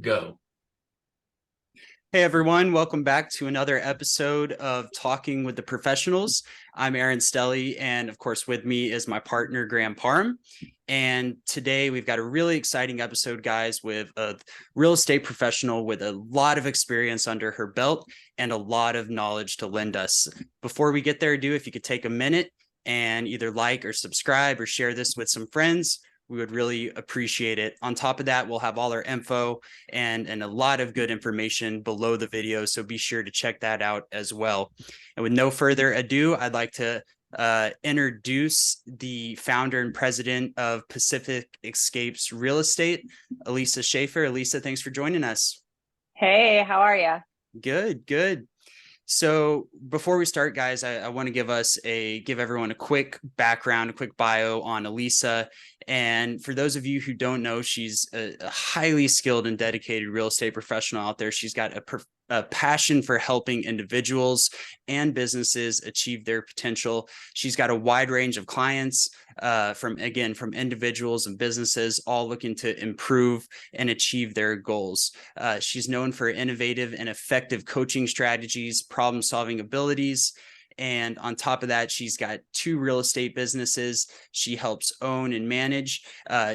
Go. Hey everyone, welcome back to another episode of Talking with the Professionals. I'm Aaron Stelly, and of course, with me is my partner, Graham Parham. And today we've got a really exciting episode, guys, with a real estate professional with a lot of experience under her belt and a lot of knowledge to lend us. Before we get there, if you could take a minute and either like or subscribe or share this with some friends, we would really appreciate it. On top of that, we'll have all our info and a lot of good information below the video. So be sure to check that out as well. And with no further ado, I'd like to introduce the founder and president of Pacific Escapes Real Estate, Alissa Shafer. Alissa, thanks for joining us. Hey, how are you? Good, good. So before we start, guys, I want to give everyone a quick background, a quick bio on Alissa. And for those of you who don't know, she's a highly skilled and dedicated real estate professional out there. She's got a passion for helping individuals and businesses achieve their potential. She's got a wide range of clients, from individuals and businesses, all looking to improve and achieve their goals. She's known for innovative and effective coaching strategies, problem-solving abilities. And on top of that, she's got 2 real estate businesses she helps own and manage.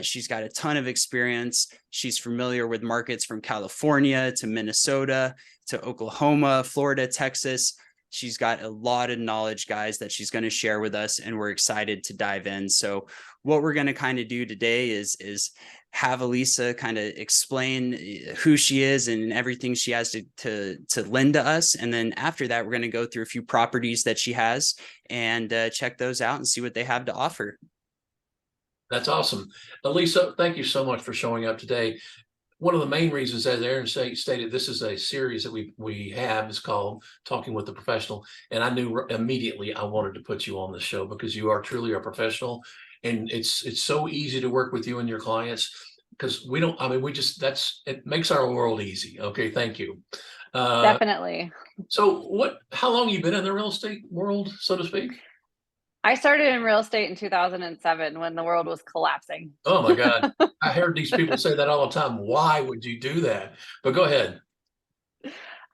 She's got a ton of experience. She's familiar with markets from California to Minnesota to Oklahoma, Florida, Texas. She's got a lot of knowledge, guys, that she's going to share with us, and we're excited to dive in. So what we're going to kind of do today is have Alissa kind of explain who she is and everything she has to lend to us. And then after that, we're going to go through a few properties that she has and check those out and see what they have to offer. That's awesome. Alissa, thank you so much for showing up today. One of the main reasons, as Aaron stated, this is a series that we have is called Talking with the Professional. And I knew immediately I wanted to put you on the show because you are truly a professional. And it's so easy to work with you and your clients because it makes our world easy. Okay, thank you. Definitely. So how long have you been in the real estate world, so to speak? I started in real estate in 2007 when the world was collapsing. Oh my God. I heard these people say that all the time. Why would you do that? But go ahead.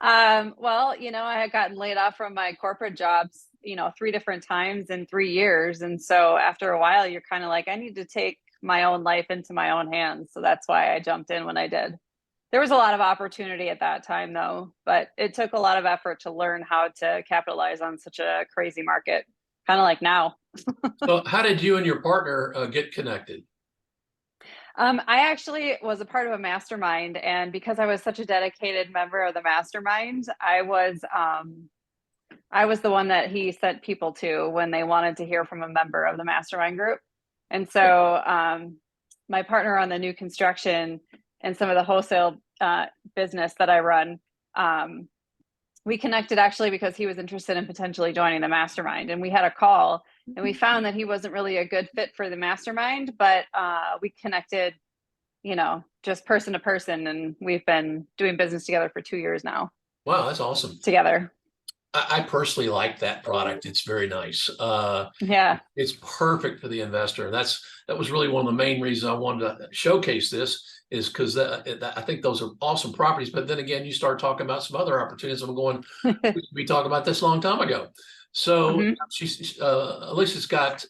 Well, I had gotten laid off from my corporate jobs, 3 different times in 3 years. And so after a while, you're kind of like, I need to take my own life into my own hands. So that's why I jumped in when I did. There was a lot of opportunity at that time, though, but it took a lot of effort to learn how to capitalize on such a crazy market, kind of like now. So how did you and your partner get connected? I actually was a part of a mastermind, and because I was such a dedicated member of the mastermind, I was the one that he sent people to when they wanted to hear from a member of the mastermind group. And so my partner on the new construction and some of the wholesale business that I run, we connected actually because he was interested in potentially joining the mastermind. And we had a call and we found that he wasn't really a good fit for the mastermind, but we connected, just person to person. And we've been doing business together for 2 years now. Wow, that's awesome. Together. I personally like that product. It's very nice. Yeah. It's perfect for the investor. That was really one of the main reasons I wanted to showcase this is because I think those are awesome properties. But then again, you start talking about some other opportunities. I'm going, we talked about this a long time ago. So Alissa's got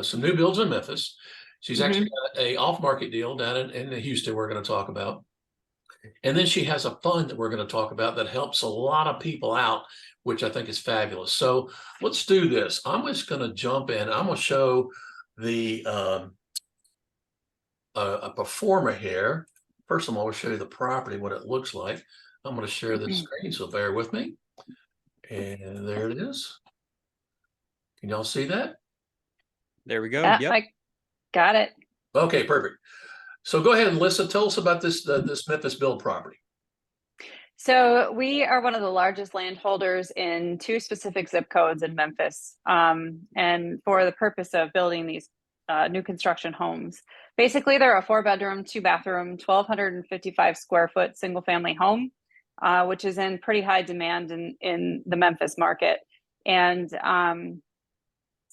some new builds in Memphis. She's actually got a off-market deal down in Houston we're going to talk about. And then she has a fund that we're going to talk about that helps a lot of people out, which I think is fabulous. So let's do this. I'm just going to jump in. I'm going to show the a performer here. First of all, I'll show you the property, what it looks like. I'm going to share the screen, so bear with me. And there it is. Can y'all see that? There we go. Yep. I got it. Okay, perfect. So go ahead, Alissa, tell us about this Memphis build property. So we are one of the largest landholders in 2 specific zip codes in Memphis, and for the purpose of building these new construction homes. Basically, they're a 4-bedroom, 2-bathroom, 1,255 square foot single family home, which is in pretty high demand in the Memphis market. And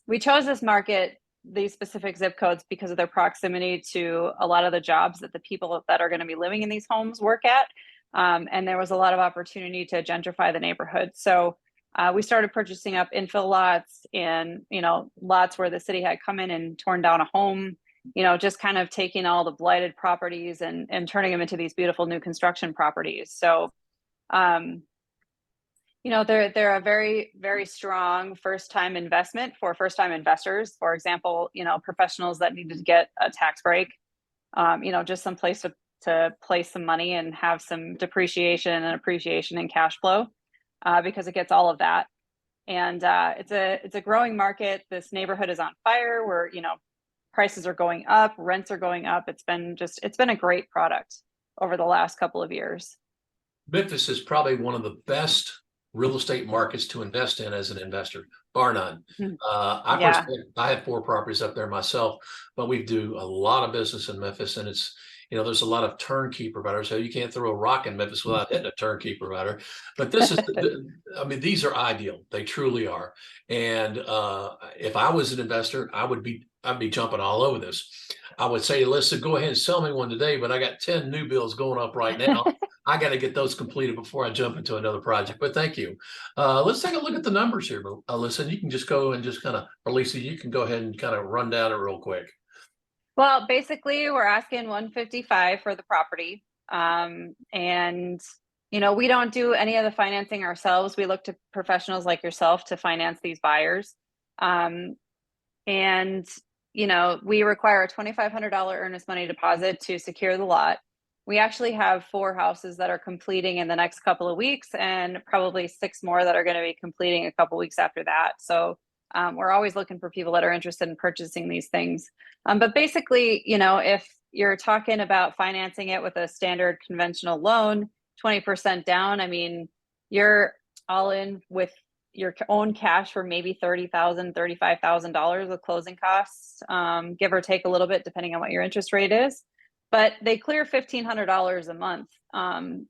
we chose this market these specific zip codes because of their proximity to a lot of the jobs that the people that are going to be living in these homes work at. And there was a lot of opportunity to gentrify the neighborhood. So we started purchasing up infill lots and, lots where the city had come in and torn down a home, just kind of taking all the blighted properties and turning them into these beautiful new construction properties. So, they're a very, very strong first-time investment for first-time investors. For example, professionals that needed to get a tax break, just some place to place some money and have some depreciation and appreciation and cash flow, because it gets all of that. And it's a growing market. This neighborhood is on fire where, prices are going up, rents are going up. It's been a great product over the last couple of years. Memphis is probably one of the best real estate markets to invest in as an investor, bar none. I have 4 properties up there myself, but we do a lot of business in Memphis, and it's, there's a lot of turnkey providers. So you can't throw a rock in Memphis without hitting a turnkey provider. But this is, these are ideal. They truly are. And if I was an investor, I'd be jumping all over this. I would say, Alissa, go ahead and sell me one today, but I got 10 new builds going up right now. I got to get those completed before I jump into another project. But thank you. Let's take a look at the numbers here, Alissa. And you can just go and just kind of, or Lisa, you can go ahead and kind of run down it real quick. Well, basically, we're asking $155 for the property. And we don't do any of the financing ourselves. We look to professionals like yourself to finance these buyers. And we require a $2,500 earnest money deposit to secure the lot. We actually have 4 houses that are completing in the next couple of weeks, and probably 6 more that are going to be completing a couple weeks after that. So we're always looking for people that are interested in purchasing these things. But basically, if you're talking about financing it with a standard conventional loan, 20% down, you're all in with your own cash for maybe $30,000, $35,000 of closing costs, give or take a little bit, depending on what your interest rate is. But they clear $1,500 a month,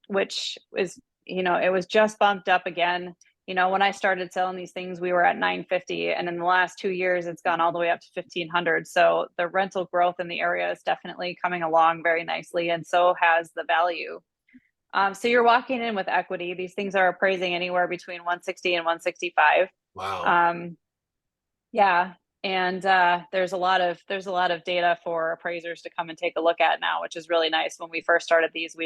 which is, it was just bumped up again. When I started selling these things, we were at $950, and in the last 2 years, it's gone all the way up to $1,500. So the rental growth in the area is definitely coming along very nicely, and so has the value. So you're walking in with equity. These things are appraising anywhere between 160 and 165. Wow. Yeah. And there's a lot of data for appraisers to come and take a look at now, which is really nice. When we first started these,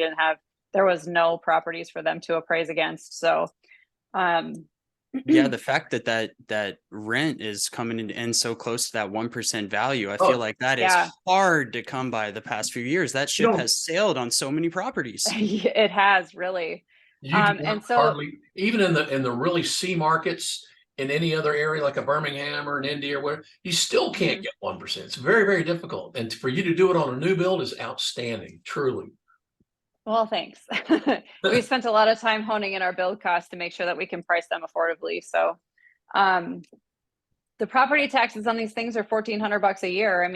there was no properties for them to appraise against. So yeah, the fact that rent is coming in so close to that 1% value, I feel like that is hard to come by the past few years. That ship has sailed on so many properties. It has, really. And so hardly, even in the really C markets, in any other area like a Birmingham or an Indy or whatever, you still can't get 1%. It's very, very difficult. And for you to do it on a new build is outstanding, truly. Well, thanks. We spent a lot of time honing in our build costs to make sure that we can price them affordably. So the property taxes on these things are $1,400 a year.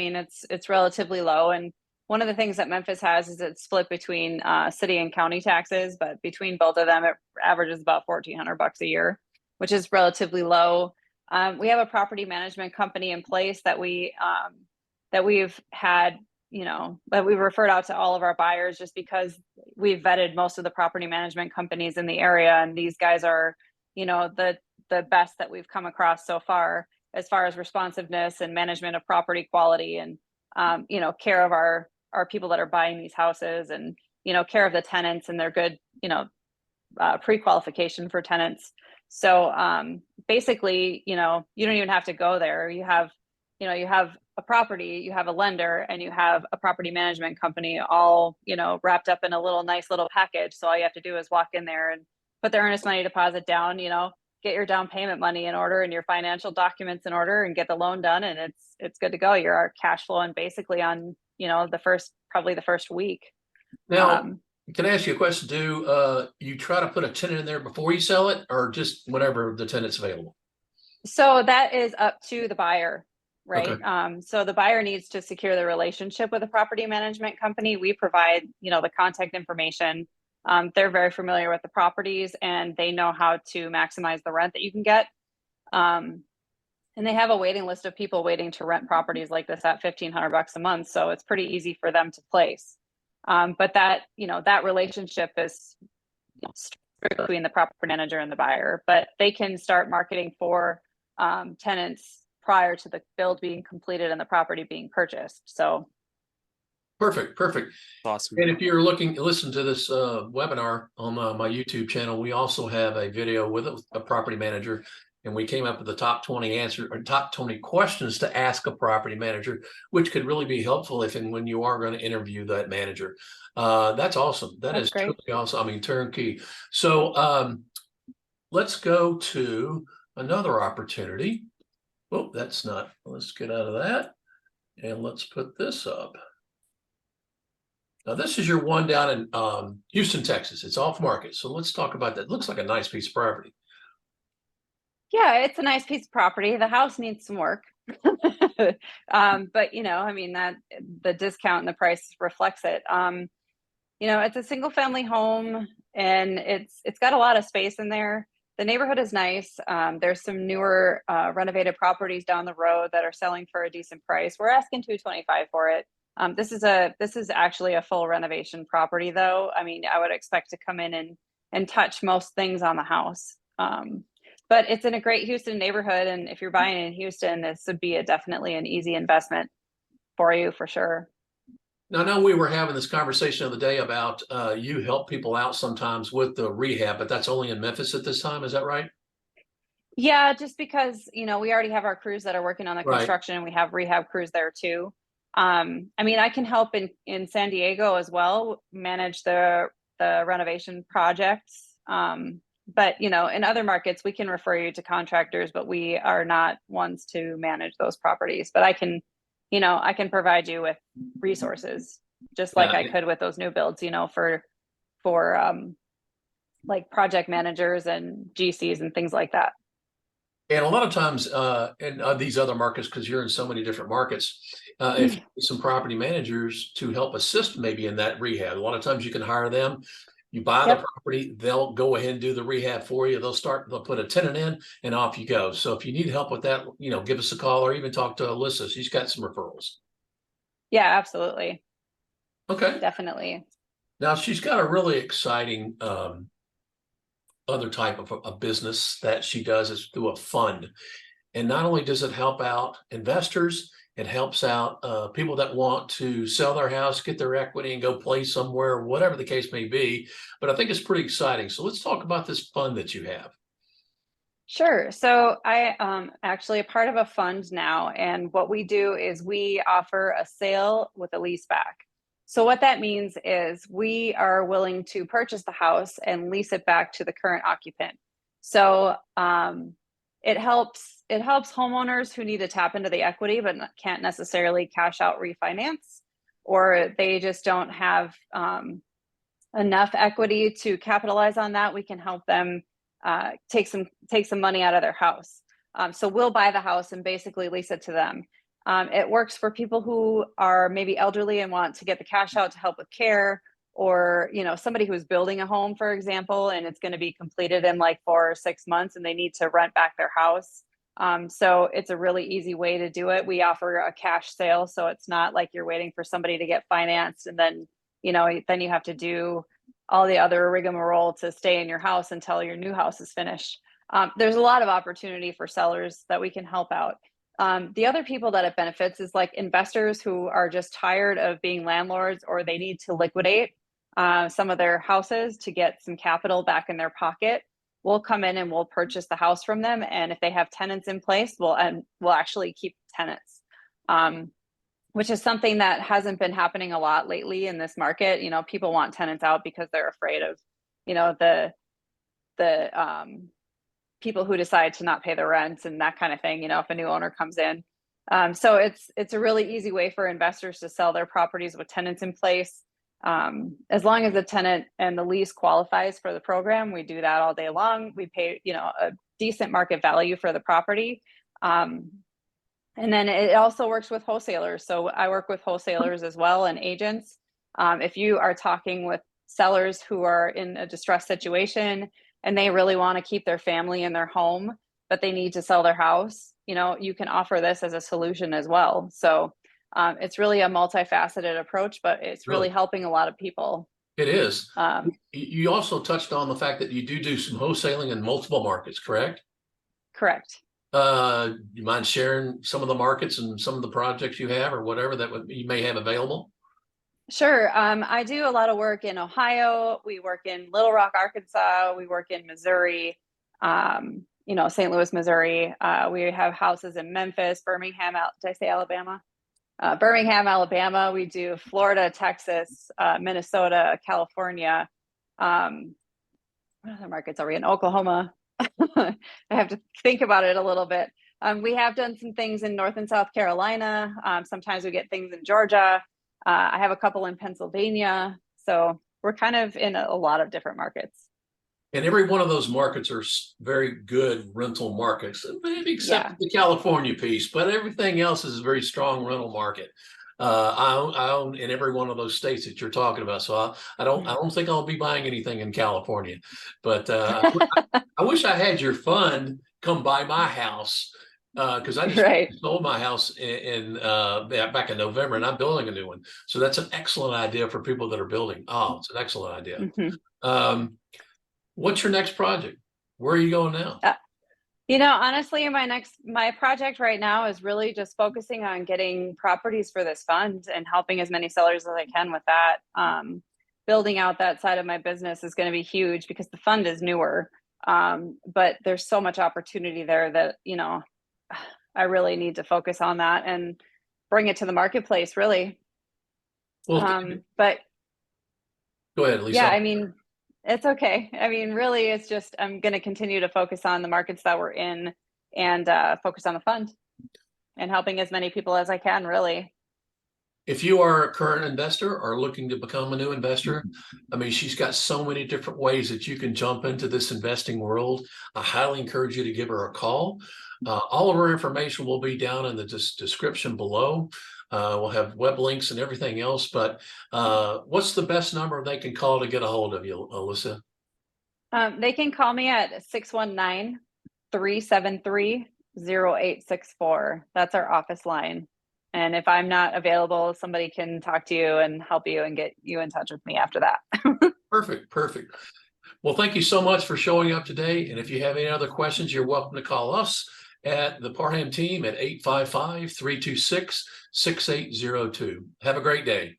It's relatively low. And one of the things that Memphis has is it's split between city and county taxes, but between both of them, it averages about $1,400 a year, which is relatively low. We have a property management company in place that we've had, that we've referred out to all of our buyers, just because we've vetted most of the property management companies in the area. And these guys are, the best that we've come across so far as responsiveness and management of property quality and, care of our people that are buying these houses, and, care of the tenants and their good, pre-qualification for tenants. So basically, you don't even have to go there. You have a property, you have a lender, and you have a property management company, all, wrapped up in a nice little package. So all you have to do is walk in there and put the earnest money deposit down, get your down payment money in order and your financial documents in order, and get the loan done, and it's good to go. You're cash flowing basically on, probably the first week. Now, can I ask you a question too? You try to put a tenant in there before you sell it, or just whenever the tenant's available? So that is up to the buyer, right? Okay. So the buyer needs to secure the relationship with a property management company. We provide, the contact information. They're very familiar with the properties, and they know how to maximize the rent that you can get. And they have a waiting list of people waiting to rent properties like this at $1,500 a month. So it's pretty easy for them to place. But that, that relationship is strictly between the property manager and the buyer, but they can start marketing for tenants prior to the build being completed and the property being purchased. So Perfect. Awesome. And if you're listen to this webinar on my YouTube channel, we also have a video with a property manager, and we came up with the top 20 top 20 questions to ask a property manager, which could really be helpful if and when you are going to interview that manager. That's awesome. That's great. truly awesome. I mean, turnkey. So let's go to another opportunity. Oh, that's not. Let's get out of that, and let's put this up. Now, this is your one down in Houston, Texas. It's off market. So let's talk about that. It looks like a nice piece of property. Yeah, it's a nice piece of property. The house needs some work. But I mean, that the discount and the price reflects it. It's a single family home, and it's got a lot of space in there. The neighborhood is nice. There's some newer renovated properties down the road that are selling for a decent price. We're asking $225 for it. This is actually a full renovation property, though. I mean, I would expect to come in and touch most things on the house. But it's in a great Houston neighborhood, and if you're buying in Houston, this would be definitely an easy investment for you, for sure. Now, I know we were having this conversation the other day about you help people out sometimes with the rehab, but that's only in Memphis at this time. Is that right? Yeah, just because, we already have our crews that are working on the Right. construction, and we have rehab crews there too. I mean, I can help in San Diego as well, manage the renovation projects. But in other markets, we can refer you to contractors, but we are not ones to manage those properties. But I can provide you with resources, just like I could with those new builds, for like project managers and GCs and things like that. And a lot of times in these other markets, because you're in so many different markets, if you need some property managers to help assist maybe in that rehab, a lot of times you can hire them. You buy the property, they'll go ahead and do the rehab for you. They'll put a tenant in, and off you go. So if you need help with that, give us a call or even talk to Alissa. She's got some referrals. Yeah, absolutely. Okay. Definitely. Now she's got a really exciting other type of a business that she does is through a fund. And not only does it help out investors, it helps out people that want to sell their house, get their equity, and go play somewhere, whatever the case may be. But I think it's pretty exciting. So let's talk about this fund that you have. Sure. So I actually a part of a fund now, and what we do is we offer a sale with a lease back. So what that means is we are willing to purchase the house and lease it back to the current occupant. So it helps homeowners who need to tap into the equity but can't necessarily cash out refinance, or they just don't have enough equity to capitalize on that. We can help them take some money out of their house. So we'll buy the house and basically lease it to them. It works for people who are maybe elderly and want to get the cash out to help with care, or somebody who's building a home, for example, and it's going to be completed in like 4 or 6 months and they need to rent back their house. So it's a really easy way to do it. We offer a cash sale, so it's not like you're waiting for somebody to get financed and then then you have to do all the other rigmarole to stay in your house until your new house is finished. There's a lot of opportunity for sellers that we can help out. The other people that it benefits is like investors who are just tired of being landlords, or they need to liquidate some of their houses to get some capital back in their pocket. We'll come in and we'll purchase the house from them, and if they have tenants in place, we'll actually keep tenants, which is something that hasn't been happening a lot lately in this market. People want tenants out because they're afraid of the people who decide to not pay the rents and that kind of thing, if a new owner comes in. So it's a really easy way for investors to sell their properties with tenants in place. As long as the tenant and the lease qualifies for the program, we do that all day long. We pay, a decent market value for the property. And then it also works with wholesalers. So I work with wholesalers as well, and agents. If you are talking with sellers who are in a distressed situation and they really want to keep their family in their home, but they need to sell their house, you know, you can offer this as a solution as well. So it's really a multifaceted approach, but it's really Really, helping a lot of people. it is. Um, You also touched on the fact that you do some wholesaling in multiple markets, correct? Correct. You mind sharing some of the markets and some of the projects you have or whatever that you may have available? Sure. I do a lot of work in Ohio. We work in Little Rock, Arkansas. We work in Missouri, you know, St. Louis, Missouri. We have houses in Memphis, Birmingham. Did I say Alabama? Birmingham, Alabama. We do Florida, Texas, Minnesota, California. What other markets are we in? Oklahoma. I have to think about it a little bit. We have done some things in North and South Carolina. Sometimes we get things in Georgia. I have a couple in Pennsylvania. So we're kind of in a lot of different markets. And every one of those markets are very good rental markets, maybe except Yeah. the California piece, but everything else is a very strong rental market. I own in every one of those states that you're talking about, so I don't think I'll be buying anything in California. But I wish I had your fund come buy my house because I just Right. sold my house back in November, and I'm building a new one. So that's an excellent idea for people that are building. Oh, it's an excellent idea. Um, What's your next project? Where are you going now? You know, honestly, my project right now is really just focusing on getting properties for this fund and helping as many sellers as I can with that. Building out that side of my business is going to be huge because the fund is newer. But there's so much opportunity there that, you know, I really need to focus on that and bring it to the marketplace, really. Well, But go ahead, Lisa. yeah, I mean, it's okay. I mean, really, it's just I'm going to continue to focus on the markets that we're in and focus on the fund and helping as many people as I can, really. If you are a current investor or looking to become a new investor, I mean, she's got so many different ways that you can jump into this investing world. I highly encourage you to give her a call. All of her information will be down in the description below. We'll have web links and everything else. But what's the best number they can call to get a hold of you, Alissa? They can call me at 619-373-0864. That's our office line. And if I'm not available, somebody can talk to you and help you and get you in touch with me after that. Perfect. Perfect. Well, thank you so much for showing up today. And if you have any other questions, you're welcome to call us at the Parham Team at 855-326-6802. Have a great day.